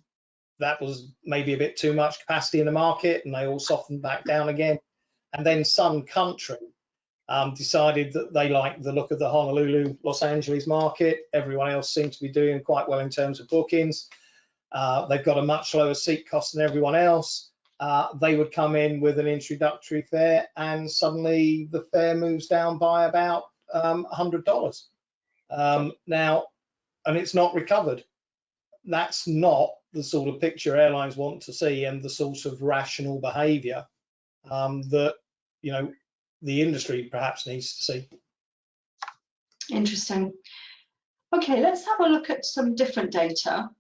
that was maybe a bit too much capacity in the market, and they all softened back down again. And then Sun Country decided that they liked the look of the Honolulu, Los Angeles market. Everyone else seemed to be doing quite well in terms of bookings. They've got a much lower seat cost than everyone else. They would come in with an introductory fare, and suddenly the fare moves down by about $100. Now, and it's not recovered. That's not the sort of picture airlines want to see, and the sort of rational behavior that, you know, the industry perhaps needs to see. Interesting. Okay, let's have a look at some different data.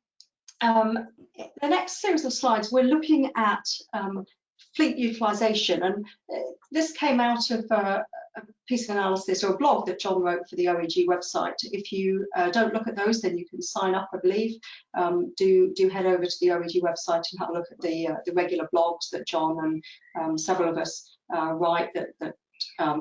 The next series of slides, we're looking at fleet utilization, and this came out of a piece of analysis or a blog that John wrote for the OAG website. If you don't look at those, then you can sign up, I believe. Do head over to the OAG website and have a look at the regular blogs that John and several of us write that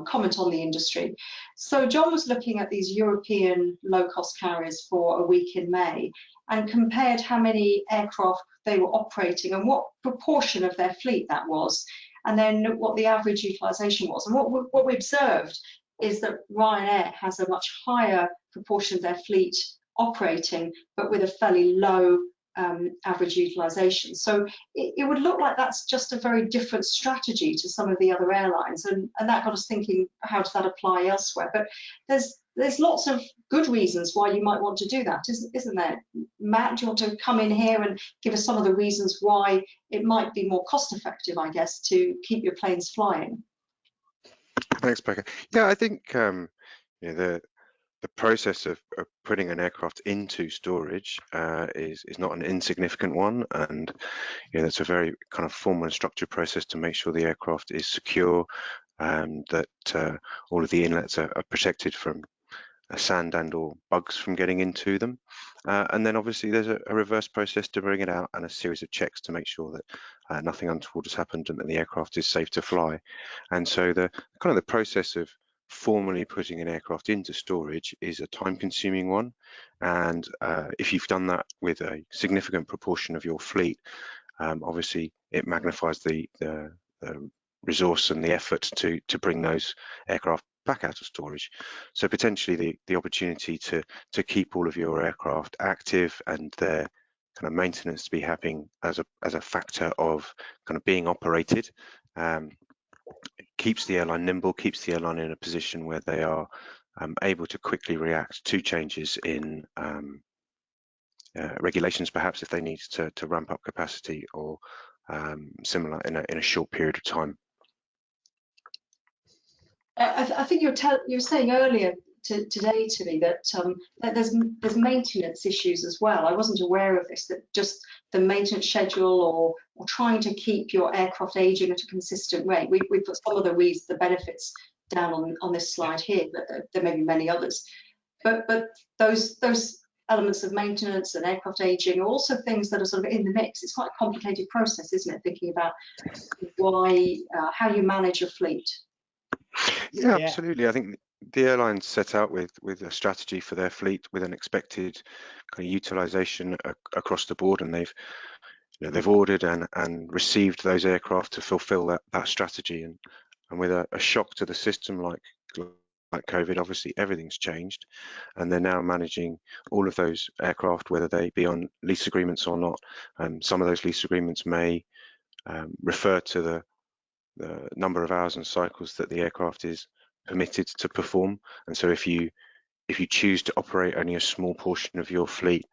comment on the industry. So John was looking at these European low-cost carriers for a week in May and compared how many aircraft they were operating and what proportion of their fleet that was, and then what the average utilization was. And what we observed is that Ryanair has a much higher proportion of their fleet operating, but with a fairly low average utilization. So it would look like that's just a very different strategy to some of the other airlines, and that got us thinking, how does that apply elsewhere? But there's lots of good reasons why you might want to do that, isn't there? Matt, do you want to come in here and give us some of the reasons why it might be more cost effective, I guess, to keep your planes flying? Thanks, Becca. Yeah, I think you know, the process of putting an aircraft into storage is not an insignificant one, and you know, that's a very kind of formal and structured process to make sure the aircraft is secure, that all of the inlets are protected from sand and or bugs from getting into them. And then obviously there's a reverse process to bring it out and a series of checks to make sure that nothing untoward has happened and that the aircraft is safe to fly. And so the process of formally putting an aircraft into storage is a time-consuming one. And if you've done that with a significant proportion of your fleet, obviously it magnifies the resource and the effort to bring those aircraft back out of storage. So potentially the opportunity to keep all of your aircraft active and their kind of maintenance to be happening as a factor of kind of being operated, keeps the airline nimble, keeps the airline in a position where they are able to quickly react to changes in regulations, perhaps if they need to ramp up capacity or similar in a short period of time. I think you were saying earlier today to me that there's maintenance issues as well. I wasn't aware of this, that just the maintenance schedule or trying to keep your aircraft aging at a consistent rate. We put some of the benefits down on this slide here, but there may be many others. But those elements of maintenance and aircraft aging are also things that are sort of in the mix. It's quite a complicated process, isn't it? Thinking about how you manage your fleet. Yeah, absolutely. I think the airlines set out with a strategy for their fleet with an expected kind of utilization across the board, and they've ordered and received those aircraft to fulfill that strategy. And with a shock to the system like COVID, obviously everything's changed, and they're now managing all of those aircraft, whether they be on lease agreements or not. Some of those lease agreements may refer to the number of hours and cycles that the aircraft is permitted to perform. And so if you choose to operate only a small portion of your fleet,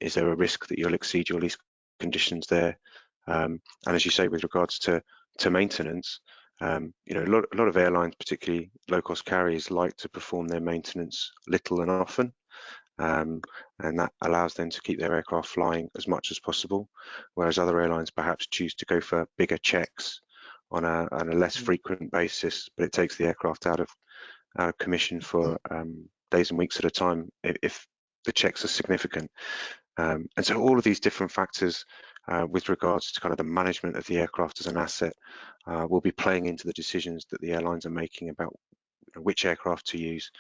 is there a risk that you'll exceed your lease conditions there? And as you say, with regards to maintenance, a lot of airlines, particularly low-cost carriers, like to perform their maintenance little and often. And that allows them to keep their aircraft flying as much as possible, whereas other airlines perhaps choose to go for bigger checks on a less frequent basis, but it takes the aircraft out of commission for days and weeks at a time if the checks are significant. And so all of these different factors with regards to kind of the management of the aircraft as an asset will be playing into the decisions that the airlines are making about which aircraft to use.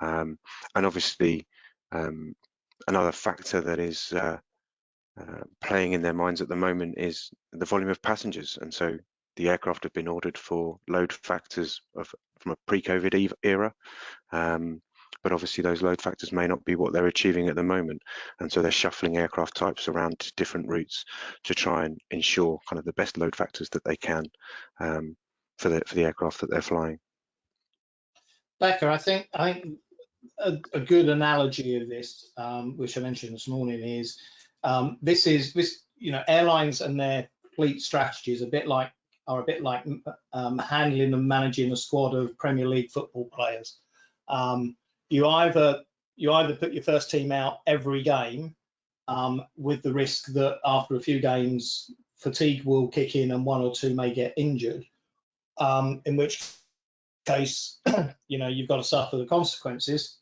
And obviously another factor that is playing in their minds at the moment is the volume of passengers. And so the aircraft have been ordered for load factors from a pre-COVID era, but obviously those load factors may not be what they're achieving at the moment, and so they're shuffling aircraft types around different routes to try and ensure kind of the best load factors that they can for the aircraft that they're flying. Becca, I think a good analogy of this, which I mentioned this morning, is airlines and their fleet strategies are a bit like handling and managing a squad of Premier League football players. You either put your first team out every game with the risk that after a few games fatigue will kick in and one or two may get injured, in which case you've got to suffer the consequences,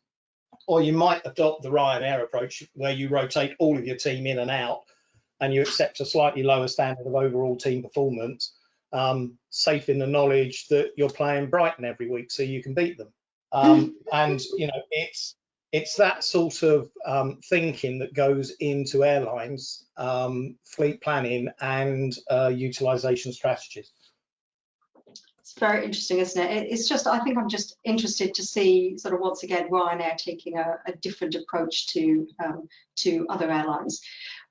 or you might adopt the Ryanair approach where you rotate all of your team in and out and you accept a slightly lower standard of overall team performance, safe in the knowledge that you're playing Brighton every week so you can beat them. And it's that sort of thinking that goes into airlines fleet planning and utilization strategies. It's very interesting, isn't it? It's just, I think I'm just interested to see sort of once again Ryanair taking a different approach to other airlines.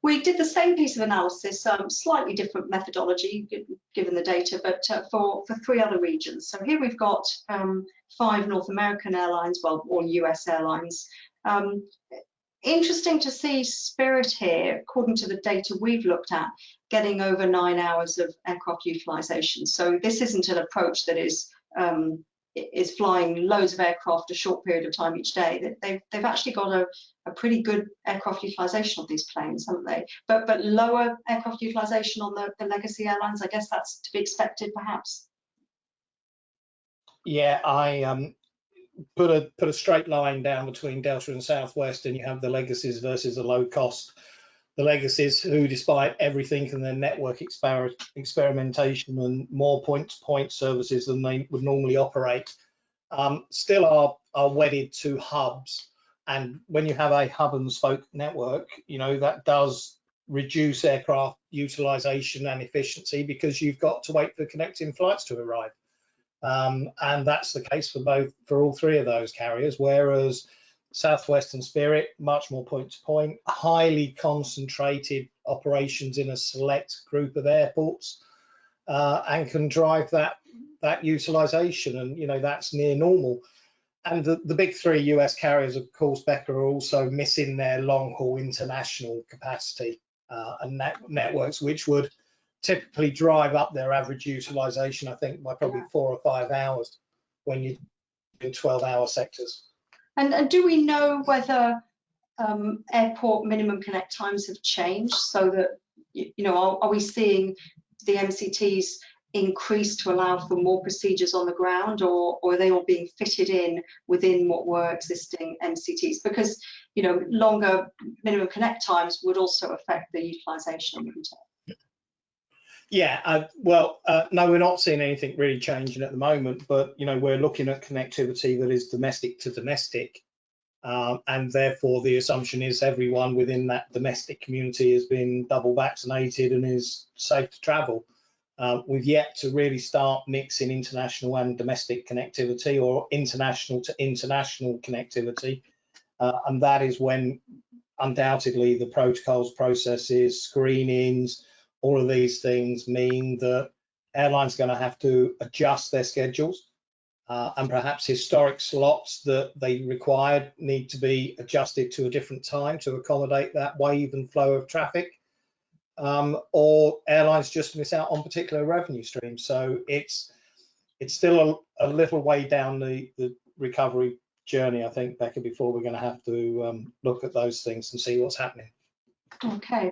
We did the same piece of analysis, slightly different methodology given the data, but for 3 other regions. So here we've got 5 North American airlines, well, or US airlines. Interesting to see Spirit here, according to the data we've looked at, getting over 9 hours of aircraft utilization. So this isn't an approach that is flying loads of aircraft a short period of time each day. They've actually got a pretty good aircraft utilization on these planes, haven't they? But lower aircraft utilization on the legacy airlines. I guess that's to be expected, perhaps. Yeah, I put a straight line down between Delta and Southwest, and you have the legacies versus the low cost. The legacies, who despite everything and their network experimentation and more point-to-point services than they would normally operate, still are wedded to hubs. And when you have a hub and spoke network, that does reduce aircraft utilization and efficiency, because you've got to wait for connecting flights to arrive. And that's the case for all three of those carriers, whereas Southwest and Spirit, much more point-to-point, highly concentrated operations in a select group of airports, and can drive that utilization, and that's near normal. And the big three US carriers, of course, Becca, are also missing their long-haul international capacity and networks, which would typically drive up their average utilization, I think, by probably 4 or 5 hours when you do 12-hour sectors. And do we know whether airport minimum connect times have changed, so that, are we seeing the MCTs increase to allow for more procedures on the ground, or are they all being fitted in within what were existing MCTs? Because, longer minimum connect times would also affect the utilization, wouldn't it? Yeah, well, no, we're not seeing anything really changing at the moment, but we're looking at connectivity that is domestic to domestic, and therefore the assumption is everyone within that domestic community has been double vaccinated and is safe to travel. We've yet to really start mixing international and domestic connectivity, or international to international connectivity, and that is when undoubtedly the protocols, processes, screenings, all of these things mean that airlines are going to have to adjust their schedules, and perhaps historic slots that they required need to be adjusted to a different time to accommodate that wave and flow of traffic, or airlines just miss out on particular revenue streams. So it's still a little way down the recovery journey, I think, Becca, before we're going to have to look at those things and see what's happening. Okay.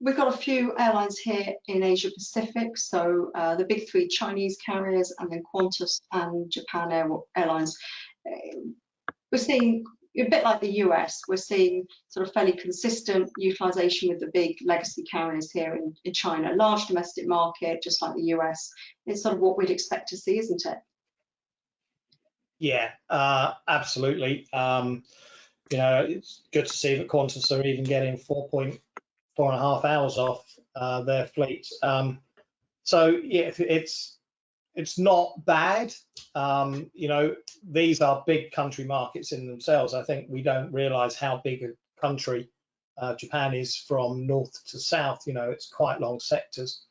We've got a few airlines here in Asia Pacific, so the big three Chinese carriers, and then Qantas and Japan Airlines. We're seeing, a bit like the US, we're seeing sort of fairly consistent utilization with the big legacy carriers here in China. Large domestic market, just like the US. It's sort of what we'd expect to see, isn't it? Yeah, absolutely. It's good to see that Qantas are even getting 4.5 hours off their fleet. So yeah, it's not bad. These are big country markets in themselves. I think we don't realize how big a country Japan is from north to south. It's quite long sectors.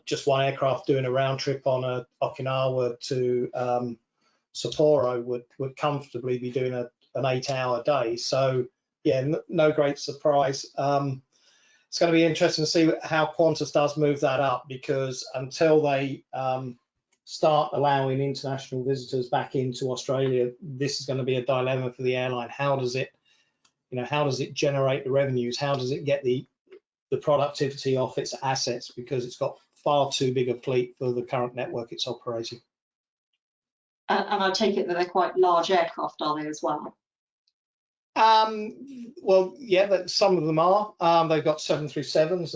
Just one aircraft doing a round trip on Okinawa to Sapporo would comfortably be doing an 8-hour day. So yeah, no great surprise. It's going to be interesting to see how Qantas does move that up, because until they start allowing international visitors back into Australia, this is going to be a dilemma for the airline. How does it generate the revenues? How does it get the productivity off its assets, because it's got far too big a fleet for the current network it's operating? And I take it that they're quite large aircraft, are they, as well? Well, yeah, but some of them are. They've got 737s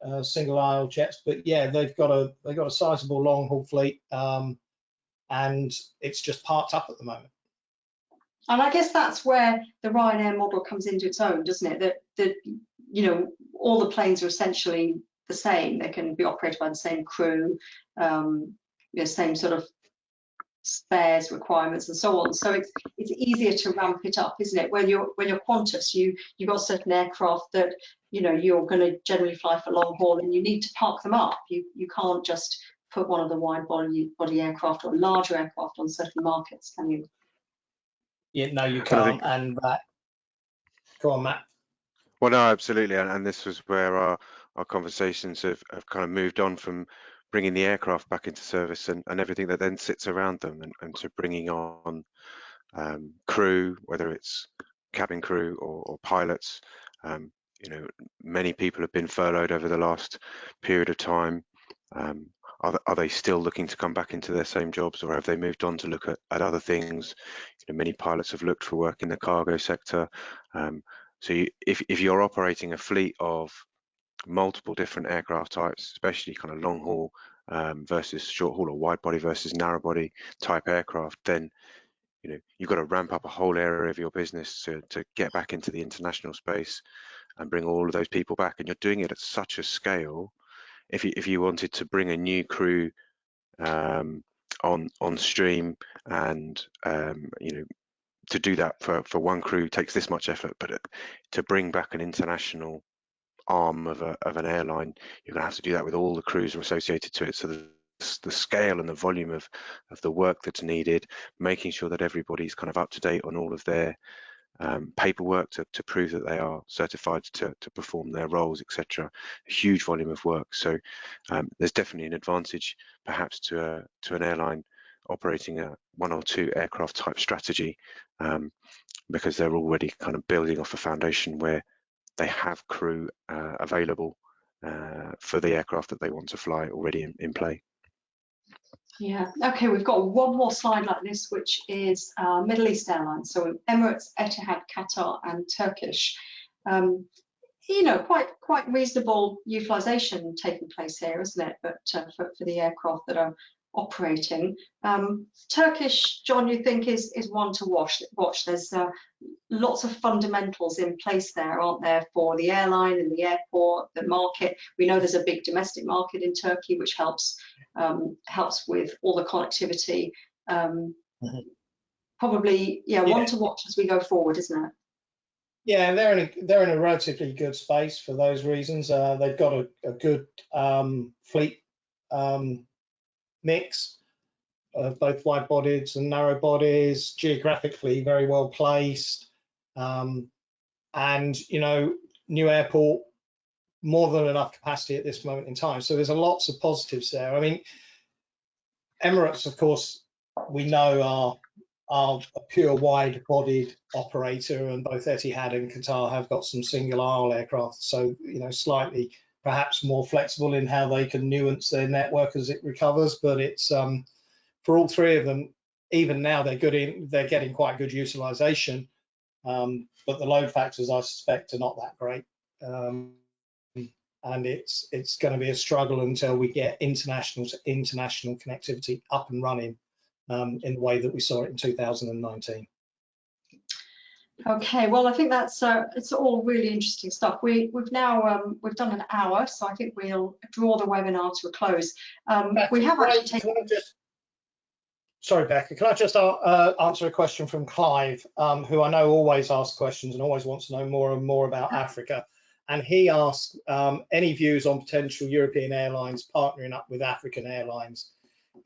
and single aisle jets, but yeah, they've got a sizable long haul fleet, and it's just parked up at the moment. And I guess that's where the Ryanair model comes into its own, doesn't it? That all the planes are essentially the same. They can be operated by the same crew, same sort of spares requirements and so on. So it's easier to ramp it up, isn't it? When you're Qantas, you've got certain aircraft that you're going to generally fly for long haul, and you need to park them up. You can't just put one of the wide body aircraft or larger aircraft on certain markets, can you? Yeah, no, you can't. And that. Go on, Matt. Well, no, absolutely, and this was where our conversations have kind of moved on from bringing the aircraft back into service and everything that then sits around them, and to bringing on crew, whether it's cabin crew or pilots. Many people have been furloughed over the last period of time. are they still looking to come back into their same jobs, or have they moved on to look at other things? Many pilots have looked for work in the cargo sector. So if you're operating a fleet of multiple different aircraft types, especially kind of long haul versus short haul, or wide body versus narrow body type aircraft, then you've got to ramp up a whole area of your business to get back into the international space and bring all of those people back. And you're doing it at such a scale. If you wanted to bring a new crew on stream, and to do that for one crew takes this much effort, but to bring back an international arm of an airline, you're going to have to do that with all the crews associated to it. So the scale and the volume of the work that's needed, making sure that everybody's kind of up to date on all of their paperwork to prove that they are certified to perform their roles, etc. A huge volume of work. So there's definitely an advantage perhaps to an airline operating a 1 or 2 aircraft type strategy, because they're already kind of building off a foundation where they have crew available for the aircraft that they want to fly already in play. Yeah, okay, we've got one more slide like this, which is Middle East Airlines. So Emirates, Etihad, Qatar and Turkish. Quite reasonable utilization taking place here, isn't it? But for the aircraft that are operating. Turkish, John, you think is one to watch. There's lots of fundamentals in place there, aren't there, for the airline and the airport, the market. We know there's a big domestic market in Turkey, which helps with all the connectivity. Probably, one to watch as we go forward, isn't it? Yeah, they're in a relatively good space for those reasons. They've got a good fleet mix of both wide bodies and narrow bodies, geographically very well placed, and new airport, more than enough capacity at this moment in time. So there's lots of positives there. I mean, Emirates, of course, we know are a pure wide-bodied operator, and both Etihad and Qatar have got some single-aisle aircraft, so slightly perhaps more flexible in how they can nuance their network as it recovers. But it's for all three of them, even now they're getting quite good utilization, but the load factors I suspect are not that great, and it's going to be a struggle until we get international to international connectivity up and running in the way that we saw it in 2019. Okay, well, I think that's it's all really interesting stuff. We've now we've done an hour, so I think we'll draw the webinar to a close. We have actually taken. Sorry, Becca, can I just answer a question from Clive, who I know always asks questions and always wants to know more and more about Africa. And he asked any views on potential European airlines partnering up with African airlines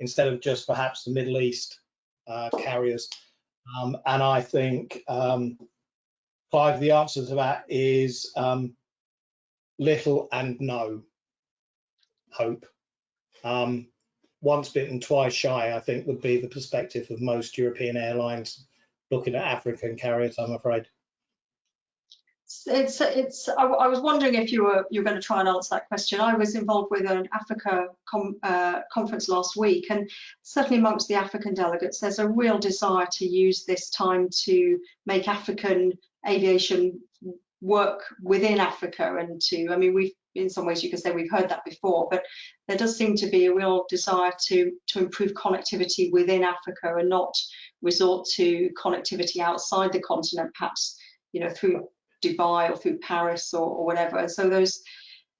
instead of just perhaps the Middle East carriers. And I think, Clive, the answer to that is little and no hope. Once bitten, twice shy, I think, would be the perspective of most European airlines looking at African carriers, I'm afraid. I was wondering if you were going to try and answer that question. I was involved with an Africa conference last week, and certainly amongst the African delegates, there's a real desire to use this time to make African aviation work within Africa, and I mean, we've, in some ways you could say we've heard that before, but there does seem to be a real desire to improve connectivity within Africa and not resort to connectivity outside the continent, perhaps through Dubai or through Paris or whatever. So those,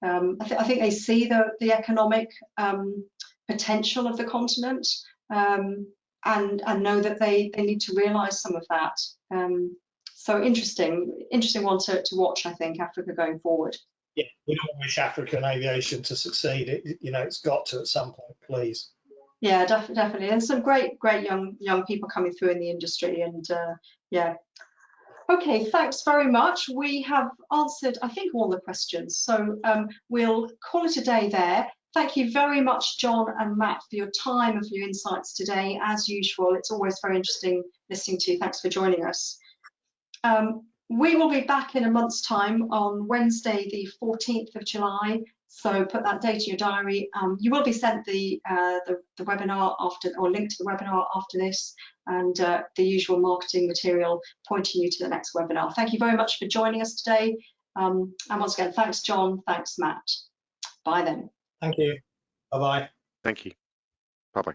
I think they see the economic potential of the continent, and know that they need to realise some of that. So interesting one to watch, I think, Africa going forward. Yeah, we don't wish African aviation to succeed. It's got to at some point, please. Yeah, definitely, and some great young people coming through in the industry, and yeah. Okay, thanks very much. We have answered, I think, all the questions, so we'll call it a day there. Thank you very much, John and Matt, for your time and for your insights today. As usual, it's always very interesting listening to you. Thanks for joining us. We will be back in a month's time on Wednesday, the 14th of July, So put that date in your diary. You will be sent the webinar after, or link to the webinar after this, and the usual marketing material pointing you to the next webinar. Thank you very much for joining us today. And once again, thanks, John. Thanks, Matt. Bye then. Thank you. Bye-bye. Thank you. Bye-bye.